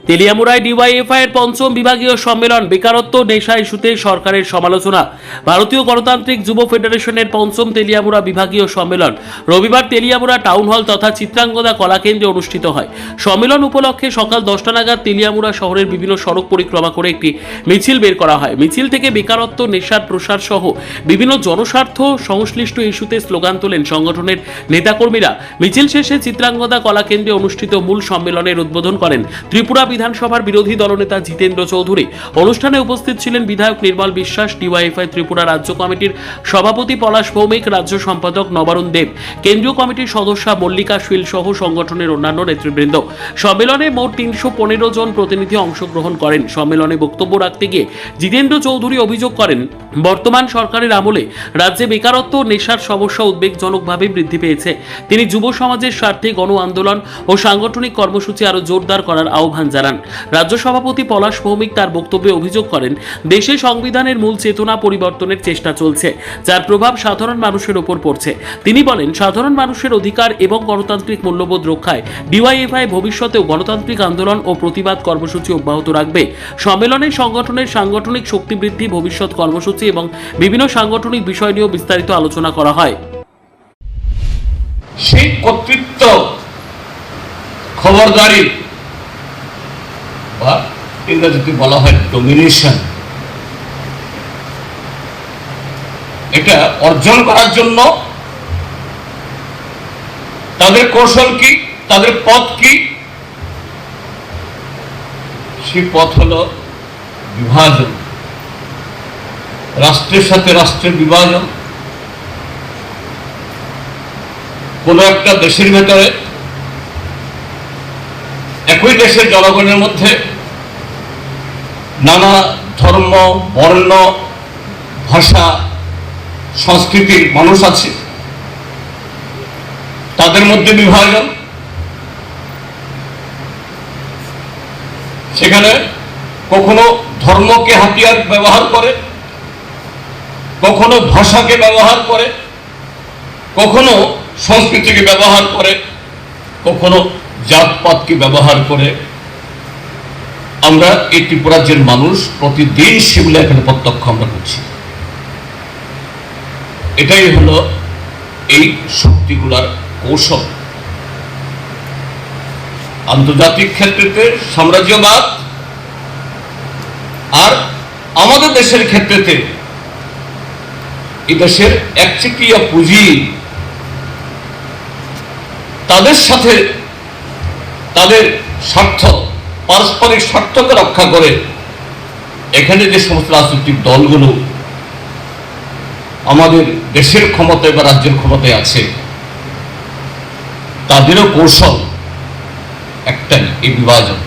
তেলিয়ামুড়ায় DYFI এর পঞ্চম বিভাগীয় সম্মেলন বেকারত্ব নেশা ইস্যুতে সরকারের সমালোচনা। ভারতীয় গণতান্ত্রিক যুব ফেডারেশনের পঞ্চম তেলিয়ামুড়া বিভাগীয় সম্মেলন রবিবার তেলিয়ামুড়া টাউন হল তথা চিত্রাঙ্গদা কলাকেন্দ্রে অনুষ্ঠিত হয়। সম্মেলন উপলক্ষে সকাল 10টা নাগাদ তেলিয়ামুড়া শহরের বিভিন্ন সড়ক পরিক্রমা করে একটি মিছিল বের করা হয়। মিছিল থেকে বেকারত্ব নেশার প্রসার সহ বিভিন্ন জনস্বার্থ সংশ্লিষ্ট ইস্যুতে স্লোগান তোলেন সংগঠনের নেতাকর্মীরা। মিছিল শেষে চিত্রাঙ্গদা কলাকেন্দ্রে অনুষ্ঠিত মূল সম্মেলনের উদ্বোধন করেন ত্রিপুরা বিধানসভার বিরোধী দলনেতা জিতেন্দ্র চৌধুরী। অনুষ্ঠানে উপস্থিত ছিলেন বিধায়ক নির্মল বিশ্বাস, ডিওয়াইএফআই ত্রিপুরা রাজ্য কমিটির সভাপতি পলাশ ভৌমিক, রাজ্য সম্পাদক নবারুণ দেব, কেন্দ্রীয় কমিটির সদস্যা মল্লিকা শীল সহ সংগঠনের অন্যান্য নেতৃবৃন্দ। সম্মেলনে মোট 315 জন প্রতিনিধি অংশগ্রহণ করেন। সম্মেলনে বক্তব্য রাখতে গিয়ে জিতেন্দ্র চৌধুরী অভিযোগ করেন, বর্তমান সরকারের আমলে রাজ্যে বেকারত্ব নেশার সমস্যা উদ্বেগজনকভাবে বৃদ্ধি পেয়েছে। তিনি যুব সমাজের স্বার্থে গণ আন্দোলন ও সাংগঠনিক কর্মসূচি আরো জোরদার করার আহ্বান জানান। রাজ্য সভাপতি পলাশ ভৌমিক তার বক্তব্যে অভিযোগ করেন, দেশে সংবিধানের মূল চেতনা পরিবর্তনের চেষ্টা চলছে, যার প্রভাব সাধারণ মানুষের উপর পড়ছে। তিনি বলেন, সাধারণ মানুষের অধিকার এবং গণতান্ত্রিক মূল্যবোধ রক্ষায় ডিওয়াইএফআই ভবিষ্যতেও গণতান্ত্রিক আন্দোলন ও প্রতিবাদ কর্মসূচি অব্যাহত রাখবে। সম্মেলনে সংগঠনের সাংগঠনিক শক্তি বৃদ্ধি, ভবিষ্যৎ কর্মসূচি এবং বিভিন্ন সাংগঠনিক বিষয় নিয়েও বিস্তারিত আলোচনা করা হয়। সেই কর্তৃত্ব, খবরদারি বা ইংরেজিতে বলা হয় ডমিনেশন, এটা অর্জন করার জন্য তাদের কৌশল কি, তাদের পথ কি? সেই পথ হলো বিভাজন, রাষ্ট্রের সাথে রাষ্ট্রের বিভাজন। কোন একটা দেশের ভেতরে একই দেশের জনগণের মধ্যে নানা ধর্ম, বর্ণ, ভাষা, সংস্কৃতির মানুষ আছে, তাদের মধ্যে বিভাজন। সেখানে কখনো ধর্মকে হাতিয়ার ব্যবহার করে, কখনো ভাষাকে ব্যবহার করে, কখনো সংস্কৃতিকে ব্যবহার করে, কখনো জাতপাতকে ব্যবহার করে। আমরা এই ত্রিপুরা রাজ্যের মানুষ প্রতিদিন সেগুলো এখানে প্রত্যক্ষ আমরা করছি। এটাই হলো এই শক্তিগুলার কৌশল। আন্তর্জাতিক ক্ষেত্রে সাম্রাজ্যবাদ আর আমাদের দেশের ক্ষেত্রে এই দেশের একচেটিয়া পুঁজি, তাদের সাথে তাদের স্বার্থ, পারস্পরিক স্বার্থকে রক্ষা করে এখানে যে সমস্ত রাজনৈতিক দলগুলো আমাদের দেশের ক্ষমতায় বা রাজ্যের ক্ষমতায় আছে, তাদেরও কৌশল একটাই, এই বিভাজন।